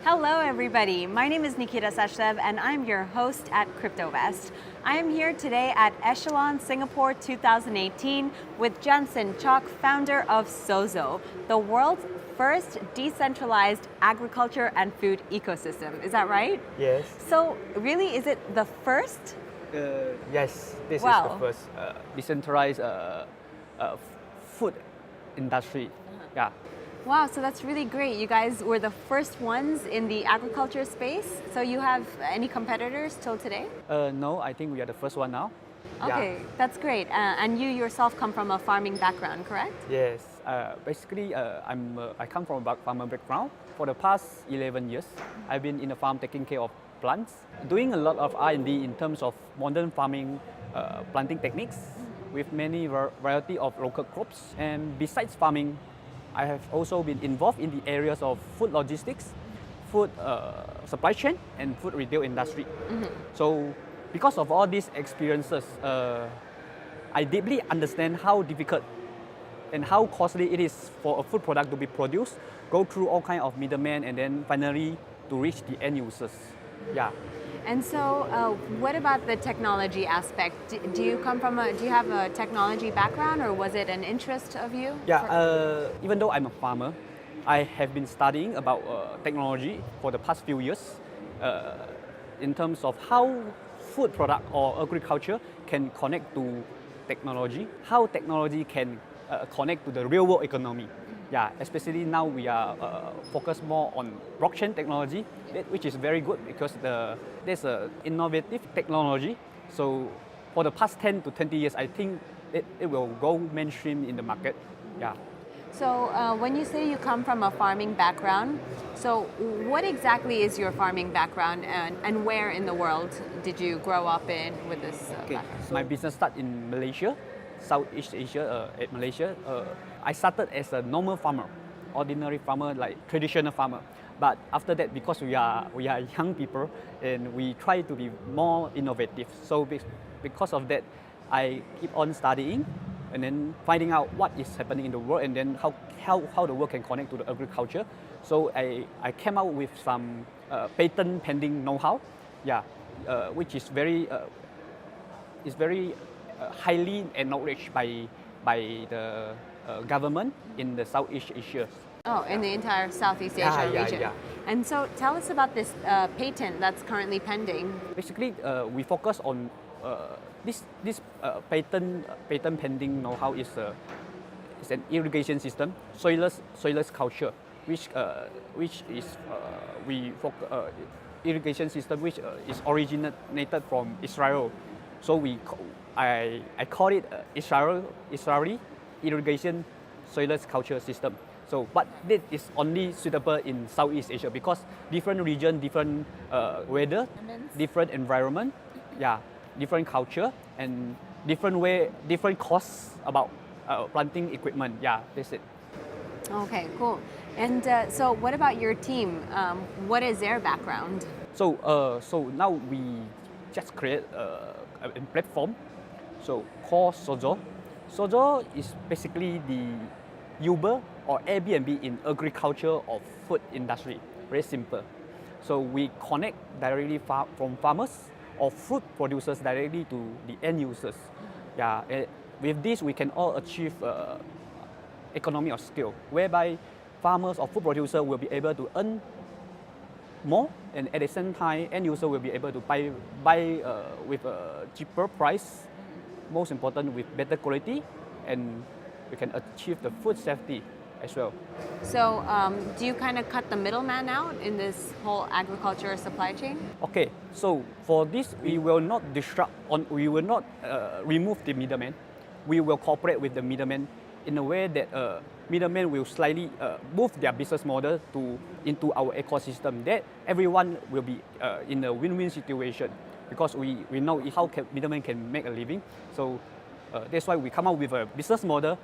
Hello everybody, my name is Nikita Sachdev and I'm your host at CryptoVest. I am here today at Echelon Singapore 2018 with Jansen, Chok, founder of SOZO, the world's first decentralized agriculture and food ecosystem. Is that right? Yes. So really, is it the first? Yes, this Wow. is the first decentralized food industry. Yeah. Wow, so that's really great. You guys were the first ones in the agriculture space. So you have any competitors till today? No, I think we are the first one now. Okay, that's great. And you yourself come from a farming background, correct? Yes. Basically, I come from a farmer background. For the past 11 years, I've been in the farm taking care of plants, doing a lot of R&D in terms of modern farming, planting techniques with many variety of local crops. And besides farming, I have also been involved in the areas of food logistics, food supply chain, and food retail industry. So because of all these experiences, I deeply understand how difficult and how costly it is for a food product to be produced, go through all kinds of middlemen, and then finally to reach the end users. Yeah. And so, what about the technology aspect? Do you have a technology background, or was it an interest of you? Yeah, even though I'm a farmer, I have been studying about technology for the past few years in terms of how food product or agriculture can connect to technology, how technology can connect to the real world economy. Yeah, especially now we are focused more on blockchain technology, which is very good because there's an innovative technology. So for the past 10 to 20 years, I think it will go mainstream in the market. Yeah. So when you say you come from a farming background, so what exactly is your farming background, and where in the world did you grow up in with this background? My business started in Malaysia, Southeast Asia, at Malaysia. I started as a normal farmer, ordinary farmer, like traditional farmer. But after that, because we are young people and we try to be more innovative. So because of that, I keep on studying and then finding out what is happening in the world and then how the world can connect to the agriculture. So I came out with some patent pending know-how, yeah, which is very highly acknowledged by the government in the Southeast Asia. Oh, in the entire Southeast Asia region. Yeah. And so tell us about this patent that's currently pending. Basically, we focus on this patent pending know-how is an irrigation system, soilless culture, which is irrigation system which is originated from Israel. So I call it Israeli irrigation soilless culture system. So, but this is only suitable in Southeast Asia because different region, different weather, different environment, yeah, different culture, and different costs about planting equipment. Yeah, that's it. Okay, cool. And so what about your team? What is their background? So now we just create a platform, so called SOZO. SOZO is basically the Uber or Airbnb in agriculture or food industry. Very simple. So we connect directly from farmers or food producers directly to the end users. Yeah, with this we can all achieve economy of scale, whereby farmers or food producers will be able to earn more, and at the same time, end user will be able to buy with a cheaper price. Most important, with better quality, and we can achieve the food safety as well. So do you kind of cut the middleman out in this whole agriculture supply chain? Okay, so for this, we will not we will not remove the middleman. We will cooperate with the middleman in a way that middlemen will slightly move their business model into our ecosystem. That everyone will be in a win-win situation because we know how middlemen can make a living. So that's why we come up with a business model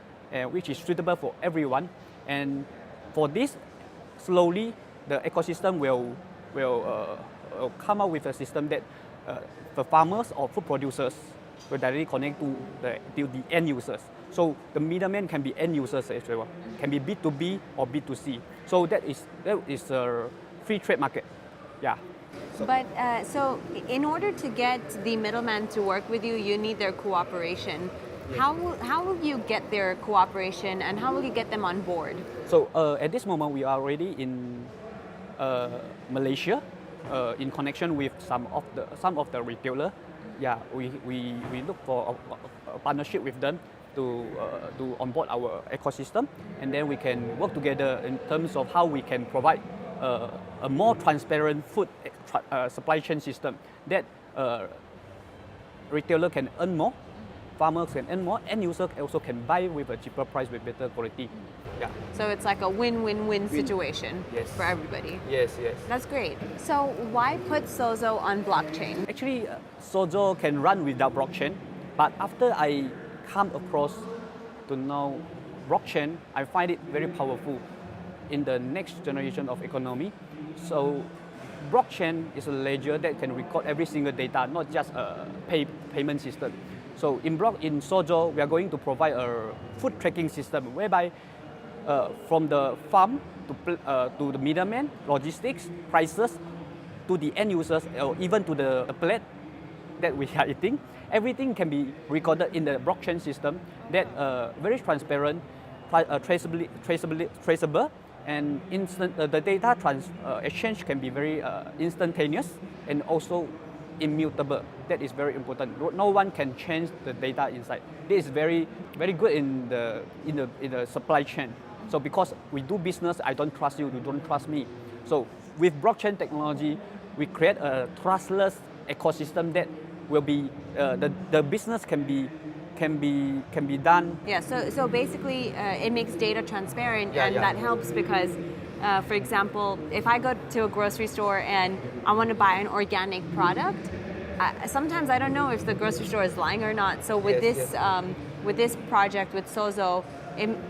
which is suitable for everyone. And for this, slowly the ecosystem will come up with a system that the farmers or food producers will directly connect to the end users. So the middleman can be end users as well, can be B2B or B2C. So that is free trade market. Yeah. But so in order to get the middleman to work with you, you need their cooperation. How will you get their cooperation and how will you get them on board? So at this moment, we are already in Malaysia, in connection with some of the retailer. Yeah, we look for a partnership with them to onboard our ecosystem, and then we can work together in terms of how we can provide a more transparent food supply chain system that retailer can earn more, farmers can earn more, end user also can buy with a cheaper price with better quality. Yeah. So it's like a win-win-win situation for everybody. Yes, yes. That's great. So why put SOZO on blockchain? Actually, SOZO can run without blockchain, but after I come across to know blockchain, I find it very powerful in the next generation of economy. So blockchain is a ledger that can record every single data, not just a payment system. So in SOZO, we are going to provide a food tracking system whereby from the farm to the middleman, logistics, prices, to the end users, or even to the plate that we are eating, everything can be recorded in the blockchain system that very transparent, traceable, and instant. The data exchange can be very instantaneous and also immutable. That is very important. No one can change the data inside. This is very good in the supply chain. So because we do business, I don't trust you, you don't trust me. So with blockchain technology, we create a trustless ecosystem that will be the business can be done. Yeah. So basically, it makes data transparent, and that helps because, for example, if I go to a grocery store and I want to buy an organic product, sometimes I don't know if the grocery store is lying or not. So with this project with SOZO,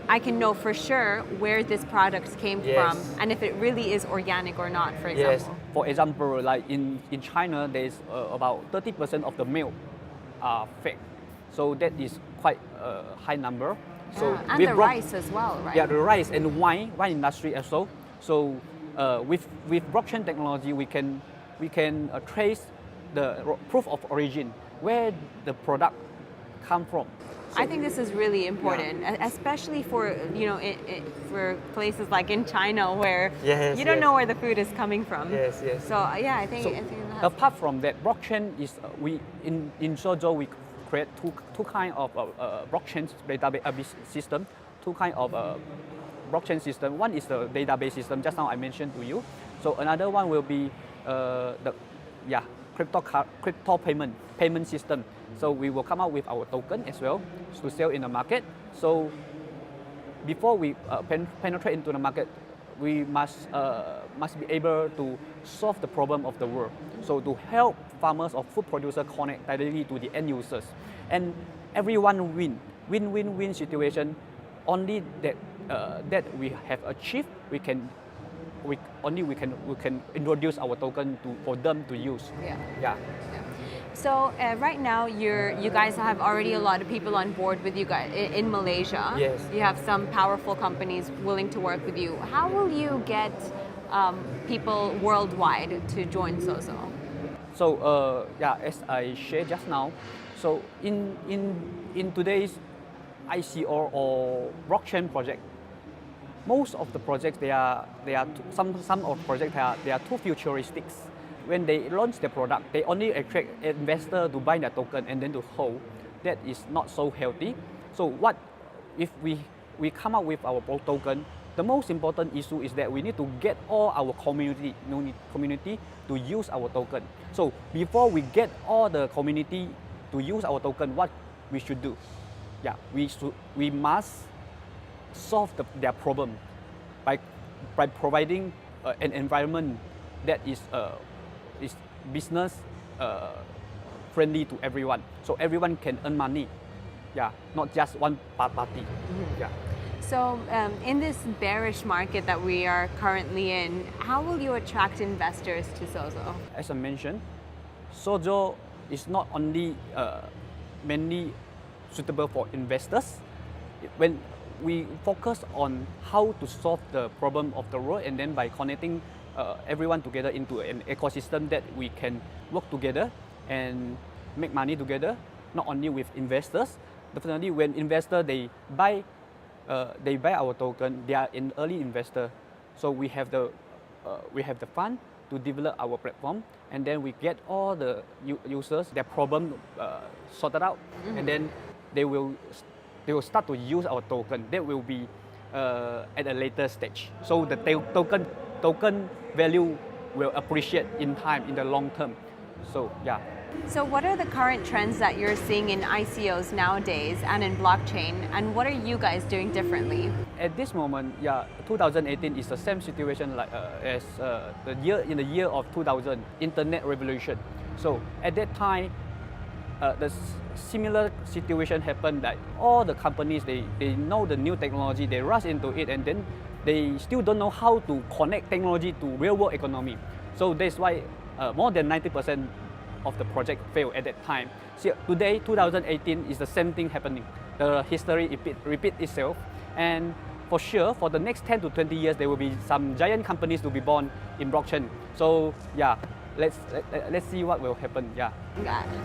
I can know for sure where this product came from and if it really is organic or not, for example. Yes. For example, like in China, there is about 30% of the milk are fake. So that is quite a high number. So and the rice as well, right? Yeah, the rice and wine industry also. So with blockchain technology, we can trace the proof of origin, where the product come from. I think this is really important, especially for for places like in China where you don't know where the food is coming from. Yes, yes. So I think that apart from that, blockchain is in SOZO we create two kind of blockchain database system, two kind of blockchain system. One is the database system. Just now I mentioned to you. So another one will be crypto payment system. So we will come out with our token as well to sell in the market. So before we penetrate into the market, we must be able to solve the problem of the world. So to help farmers or food producers connect directly to the end users, and everyone win situation. Only that we have achieved, we can introduce our token for them to use. Yeah. So right now, you guys have already a lot of people on board with you guys in Malaysia. Yes. You have some powerful companies willing to work with you. How will you get people worldwide to join SOZO? So as I shared just now, so in today's ICO or blockchain project, most of the projects some of the projects they are too futuristic. When they launch their product, they only attract investors to buy their token and then to hold. That is not so healthy. So what if we come up with our token? The most important issue is that we need to get all our community to use our token. So before we get all the community to use our token, what we should do? We must solve their problem by providing an environment that is business friendly to everyone, so everyone can earn money. Not just one party. So in this bearish market that we are currently in, how will you attract investors to SOZO? As I mentioned, SOZO is not only mainly suitable for investors. When we focus on how to solve the problem of the world, and then by connecting everyone together into an ecosystem that we can work together and make money together, not only with investors. Definitely when investors they buy our token, they are an early investor. So we have the fund to develop our platform, and then we get all the users, their problem sorted out, and then they will start to use our token. That will be at a later stage. So the token value will appreciate in time, in the long term. So yeah. So what are the current trends that you're seeing in ICOs nowadays and in blockchain, and what are you guys doing differently? At this moment, yeah, 2018 is the same situation like as the year of 2000, internet revolution. So at that time, the similar situation happened that all the companies, they know the new technology, they rush into it, and then they still don't know how to connect technology to real world economy. So that's why more than 90% of the project failed at that time. So today, 2018 is the same thing happening. The history repeat itself, and for sure, for the next 10 to 20 years, there will be some giant companies to be born in blockchain. So yeah, let's see what will happen. Yeah.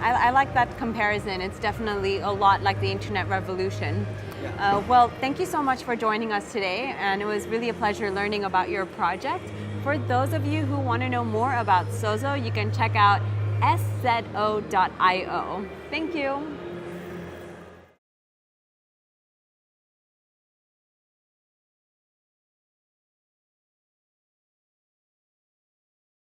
I like that comparison. It's definitely a lot like the internet revolution. Yeah. Well, thank you so much for joining us today, and it was really a pleasure learning about your project. For those of you who want to know more about SOZO, you can check out SZO.io. Thank you.